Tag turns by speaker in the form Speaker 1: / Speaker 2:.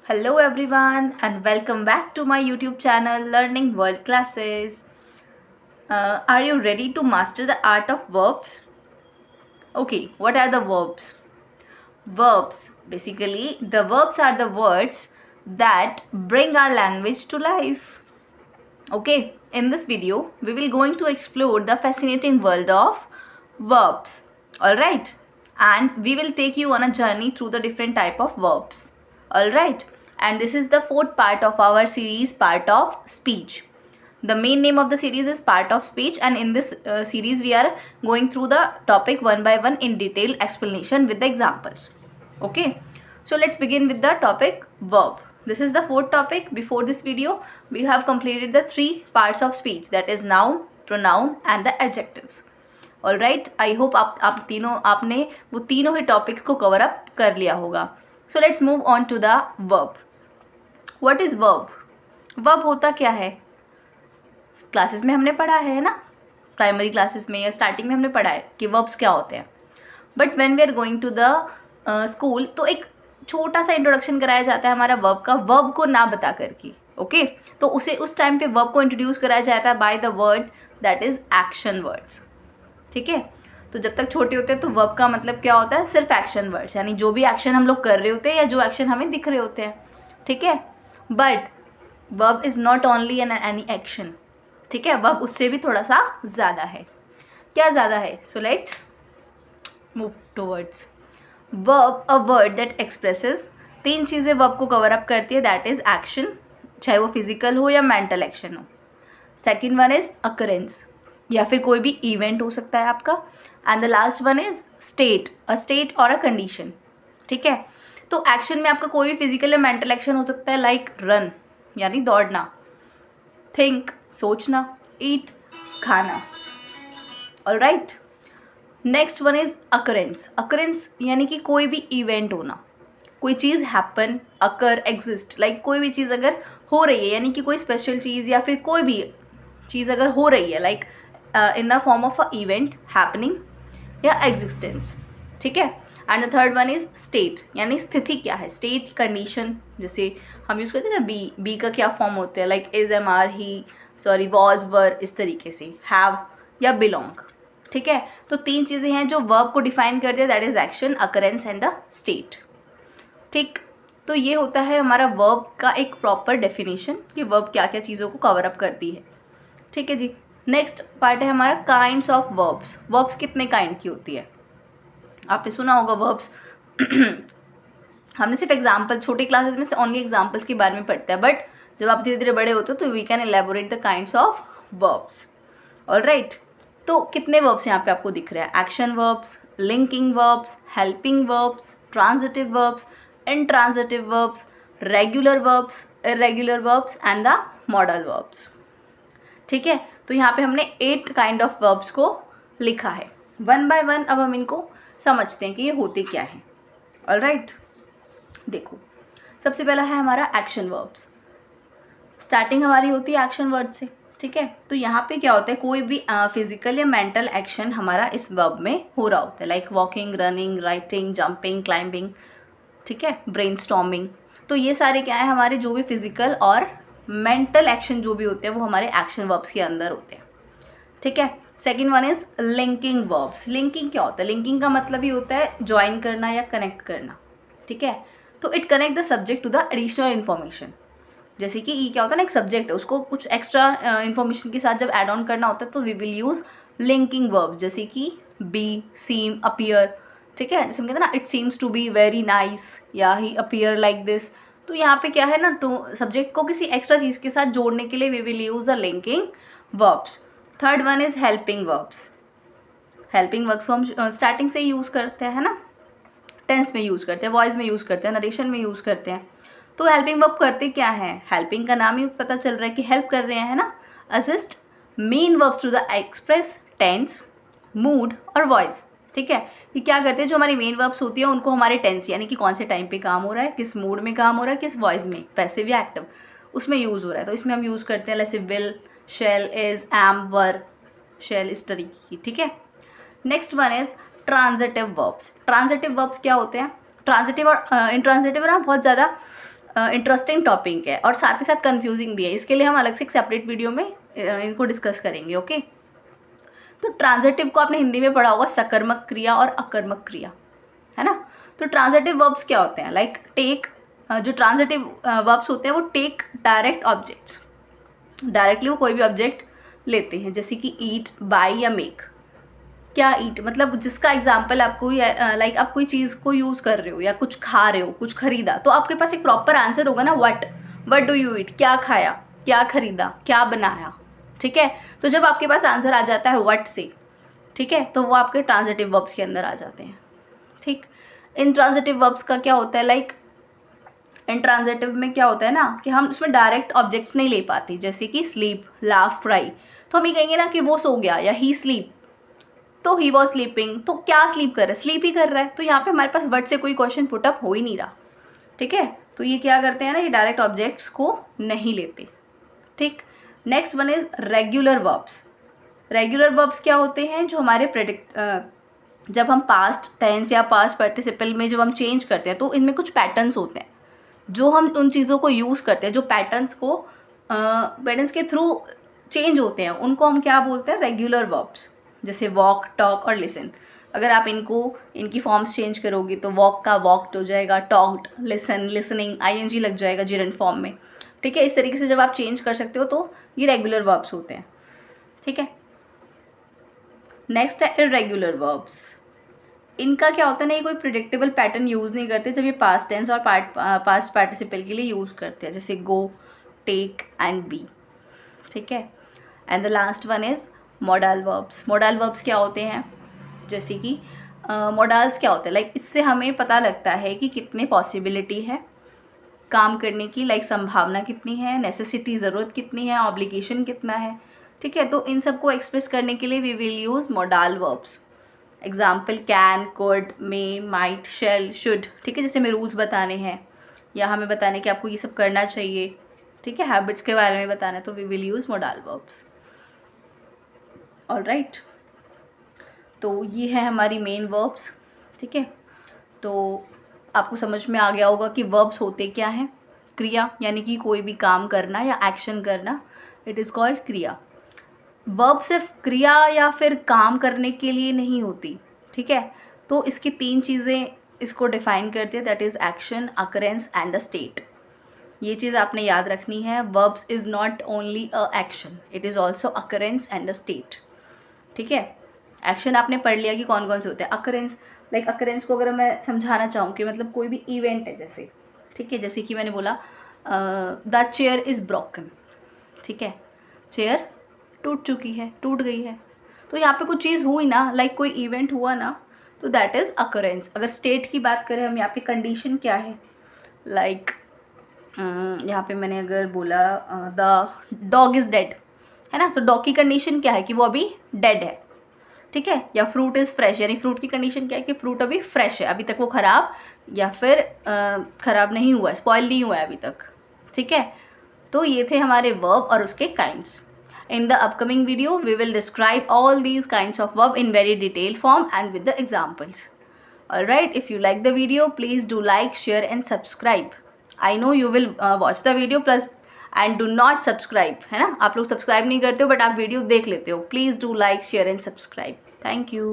Speaker 1: Hello everyone and welcome back to my YouTube channel Learning World Classes. Are you ready to master the art of verbs? Okay, what are the verbs? Verbs. Basically, the verbs are the words that bring our language to life. Okay, in this video, we will going to explore the fascinating world of verbs. Alright, and we will take you on a journey through the different type of verbs. Alright, and this is the fourth part of our series, part of speech. The main name of the series is part of speech, and in this series we are going through the topic one by one in detailed explanation with the examples. Okay, so let's begin with the topic verb. This is the fourth topic. Before this video we have completed the three parts of speech, that is noun, pronoun and the adjectives. All right, I hope आपने वो तीनों ही topics को cover up कर लिया होगा. So let's move on to the verb. What is verb? Verb होता क्या है? क्लासेस में हमने पढ़ा है ना, प्राइमरी क्लासेस में या स्टार्टिंग में हमने पढ़ा है कि वर्ब्स क्या होते हैं. But when we are going to the school तो एक छोटा सा इंट्रोडक्शन कराया जाता है हमारा वर्ब का, वर्ब को ना बता करके. ओके, तो उसे उस टाइम पे वर्ब को इंट्रोड्यूस कराया जाता है by the word that is action words. ठीक है, तो जब तक छोटे होते हैं तो वर्ब का मतलब क्या होता है? सिर्फ एक्शन वर्ड्स, यानी जो भी एक्शन हम लोग कर रहे होते हैं या जो एक्शन हमें दिख रहे होते हैं. ठीक है, but verb is not only an any action. ठीक है, वर्ब उससे भी थोड़ा सा ज़्यादा है. क्या ज़्यादा है? So let move towards verb. A word that expresses, तीन चीज़ें वर्ब को कवर अप करती है, दैट इज एक्शन, चाहे वो फिजिकल हो या मेंटल एक्शन हो. सेकेंड वन इज अकरेंस, या फिर कोई भी इवेंट हो सकता है आपका. And the last one is state, a state और अ कंडीशन. ठीक है, तो एक्शन में आपका कोई भी फिजिकल या मेंटल एक्शन हो सकता है, लाइक रन यानी दौड़ना, थिंक सोचना, ईट खाना. Alright, next one is occurrence. Occurrence यानी कि कोई भी इवेंट होना, कोई चीज़ हैपन, अकर, एग्जिस्ट, लाइक कोई भी चीज़ अगर हो रही है, यानी कि कोई स्पेशल चीज़ या फिर कोई भी चीज़ अगर हो रही है, like in the form of a event, happening या एग्जिस्टेंस. ठीक है, and the third one is state, यानी स्थिति क्या है, स्टेट कंडीशन. जैसे हम यूज़ करते हैं ना बी का क्या फॉर्म होते हैं, लाइक इज, एम, आर, ही, सॉरी, वॉज, वर, इस तरीके से, हैव या बिलोंग. ठीक है, तो तीन चीज़ें हैं जो वर्ब को डिफाइन करते हैं, that is action, occurrence and the state. ठीक, तो ये होता है हमारा वर्ब का एक प्रॉपर डेफिनेशन कि वर्ब क्या क्या चीज़ों को कवर अप करती है. ठीक है जी, नेक्स्ट पार्ट है हमारा काइंड्स ऑफ वर्ब्स. वर्ब्स कितने काइंड की होती है? आपने सुना होगा वर्ब्स. हमने सिर्फ एग्जाम्पल छोटे क्लासेस में से ओनली एग्जाम्पल्स के बारे में पढ़ते हैं, बट जब आप धीरे धीरे बड़े होते हो तो we can elaborate the kinds of verbs. Alright, तो कितने वर्ब्स यहाँ पे आपको दिख रहे हैं? Action verbs, linking verbs, helping verbs, transitive verbs, intransitive verbs, regular verbs, irregular verbs and the modal verbs. ठीक है, तो यहाँ पे हमने 8 काइंड ऑफ वर्ब्स को लिखा है. वन बाय वन अब हम इनको समझते हैं कि ये होते क्या हैं. ऑलराइट, देखो, सबसे पहला है हमारा एक्शन वर्ब्स. स्टार्टिंग हमारी होती है एक्शन वर्ड से. ठीक है, तो यहाँ पे क्या होता है, कोई भी फिजिकल या मेंटल एक्शन हमारा इस वर्ब में हो रहा होता है, like walking, running, writing, jumping, climbing. ठीक है, ब्रेनस्टॉर्मिंग. तो ये सारे क्या है, हमारे जो भी फिजिकल और मेंटल एक्शन जो भी होते हैं वो हमारे एक्शन वर्ब्स के अंदर होते हैं. ठीक है, second one is linking verbs. Linking क्या होता है? लिंकिंग का मतलब ही होता है ज्वाइन करना या कनेक्ट करना. ठीक है, तो it connect the subject to the additional information. जैसे कि ये क्या होता है ना, एक सब्जेक्ट है, उसको कुछ एक्स्ट्रा इन्फॉर्मेशन के साथ जब एड ऑन करना होता है तो we will use linking verbs, जैसे कि बी, सीम, अपीयर. ठीक है, जैसे हम कहते हैं ना, it seems to be very nice या ही अपीयर लाइक दिस. तो यहाँ पे क्या है ना, टू सब्जेक्ट को किसी एक्स्ट्रा चीज़ के साथ जोड़ने के लिए we will use a linking verbs. Third one is helping verbs. Helping verbs को हम स्टार्टिंग से यूज़ करते हैं ना, टेंस में यूज़ करते हैं, वॉइस में यूज़ करते हैं, नरेशन में यूज़ करते हैं. तो हेल्पिंग वर्ब करते क्या है? हेल्पिंग का नाम ही पता चल रहा है कि हेल्प कर रहे हैं ना. Assist main verbs to the express tense, mood और वॉइस. ठीक है, कि क्या करते हैं, जो हमारी मेन वर्ब्स होती है उनको हमारे टेंस, यानी कि कौन से टाइम पे काम हो रहा है, किस मूड में काम हो रहा है, किस वॉइस में, पैसिव या एक्टिव, उसमें यूज़ हो रहा है, तो इसमें हम यूज़ करते हैं, जैसे will, shall, is, am, were, shall, इस तरीके की. ठीक है, next one is transitive verbs. Transitive verbs क्या होते हैं? ट्रांजिटिव और इंट्रांजिटिव ना बहुत ज़्यादा इंटरेस्टिंग टॉपिक है और साथ ही साथ कंफ्यूजिंग भी है, इसके लिए हम अलग से एक सेपरेट वीडियो में इनको डिस्कस करेंगे। ओके, तो ट्रांजिटिव को आपने हिंदी में पढ़ा होगा सकर्मक क्रिया और अकर्मक क्रिया, है ना। तो ट्रांजिटिव वर्ब्स क्या होते हैं, लाइक टेक, जो ट्रांजिटिव वर्ब्स होते हैं वो टेक डायरेक्ट ऑब्जेक्ट्स, डायरेक्टली वो कोई भी ऑब्जेक्ट लेते हैं, जैसे कि ईट, बाय या मेक। क्या ईट मतलब जिसका एग्जाम्पल आपको लाइक आप कोई चीज़ को यूज़ कर रहे हो या कुछ खा रहे हो, कुछ खरीदा, तो आपके पास एक प्रॉपर आंसर होगा ना, वट डू यू ईट, क्या खाया, क्या खरीदा, क्या बनाया, ठीक है। तो जब आपके पास आंसर आ जाता है वट से, ठीक है, तो वो आपके ट्रांजिटिव वर्ब्स के अंदर आ जाते हैं, ठीक। इन ट्रांजिटिव वर्ब्स का क्या होता है, लाइक इंट्रांजिटिव में क्या होता है ना कि हम उसमें डायरेक्ट ऑब्जेक्ट्स नहीं ले पाते, जैसे कि स्लीप, लाफ, क्राई, तो हम ये कहेंगे ना कि वो सो गया, या ही स्लीप, तो ही वॉज स्लीपिंग, तो क्या स्लीप कर रहा है, स्लीप ही कर रहा है, तो यहाँ पे हमारे पास वर्ड से कोई क्वेश्चन पुटअप हो ही नहीं रहा, ठीक है। तो ये क्या करते हैं ना, ये डायरेक्ट ऑब्जेक्ट्स को नहीं लेते, ठीक। Next one is regular verbs. Regular verbs क्या होते हैं, जो हमारे जब हम पास्ट टेंस या पास्ट पार्टिसिपल में जब हम चेंज करते हैं तो इनमें कुछ पैटर्न्स होते हैं, जो हम उन चीज़ों को यूज़ करते हैं, जो पैटर्न्स के थ्रू चेंज होते हैं, उनको हम क्या बोलते हैं, रेगुलर वर्ब्स। जैसे वॉक, टॉक और लिसन, अगर आप इनकी फॉर्म्स चेंज करोगे तो वॉक का वॉक्ड हो जाएगा, टॉक्ड, लिसन, लिसनिंग, आईएनजी लग जाएगा जिरंड फॉर्म में, ठीक है। इस तरीके से जब आप चेंज कर सकते हो तो ये रेगुलर वर्ब्स होते हैं, ठीक है। नेक्स्ट है इर्रेगुलर वर्ब्स। इनका क्या होता है ना, ये कोई प्रिडिक्टेबल पैटर्न यूज़ नहीं करते जब ये पास्ट टेंस और पास्ट पार्टिसिपल के लिए यूज़ करते हैं, जैसे गो, टेक एंड बी, ठीक है। And the last one is modal verbs. Modal verbs क्या होते हैं, जैसे कि मॉडल्स क्या होते हैं, लाइक इससे हमें पता लगता है कि कितने पॉसिबिलिटी है काम करने की, लाइक संभावना कितनी है, नेसेसिटी ज़रूरत कितनी है, ऑब्लिगेशन कितना है, ठीक है। तो इन सबको एक्सप्रेस करने के लिए we will use modal verbs. Example can, could, may, might, shall, should, ठीक है। जैसे हमें रूल्स बताने हैं या हमें बताने कि आपको ये सब करना चाहिए, ठीक है, हैबिट्स के बारे में बताना है, तो we will use modal verbs. Alright, तो ये है हमारी मेन वर्ब्स, ठीक है। तो आपको समझ में आ गया होगा कि वर्ब्स होते क्या हैं। क्रिया यानी कि कोई भी काम करना या एक्शन करना, इट इज़ कॉल्ड क्रिया। वर्ब सिर्फ क्रिया या फिर काम करने के लिए नहीं होती, ठीक है। तो इसकी 3 चीज़ें इसको डिफाइन करती है, that is action, occurrence and the state. ये चीज़ आपने याद रखनी है, verbs is not only a action, it is also occurrence and the state, ठीक है। एक्शन आपने पढ़ लिया कि कौन कौन से होते हैं। अकरेंस, लाइक अकरेंस को अगर मैं समझाना चाहूँ कि मतलब कोई भी इवेंट है, जैसे, ठीक है, जैसे कि मैंने बोला द चेयर इज़ ब्रोकन, ठीक है, चेयर टूट चुकी है, टूट गई है, तो यहाँ पे कुछ चीज़ हुई ना, लाइक कोई इवेंट हुआ ना, तो दैट इज़ अकरेंस। अगर स्टेट की बात करें हम, यहाँ पे कंडीशन क्या है, लाइक यहाँ पे मैंने अगर बोला द डॉग इज़ डेड, है ना, तो डॉग की कंडीशन क्या है कि वो अभी डेड है, ठीक है। या फ्रूट इज़ फ्रेश, यानी फ्रूट की कंडीशन क्या है कि फ्रूट अभी फ्रेश है, अभी तक वो ख़राब या फिर ख़राब नहीं हुआ है, स्पॉइल नहीं हुआ है अभी तक, ठीक है। तो ये थे हमारे वर्ब और उसके kinds. In the upcoming video, we will describe all these kinds of verb in very detailed form and with the examples. Alright, if you like the video, please do like, share and subscribe. I know you will watch the video plus and do not subscribe, है ना, आप लोग subscribe नहीं करते हो but आप video देख लेते हो। Please do like, share and subscribe. Thank you.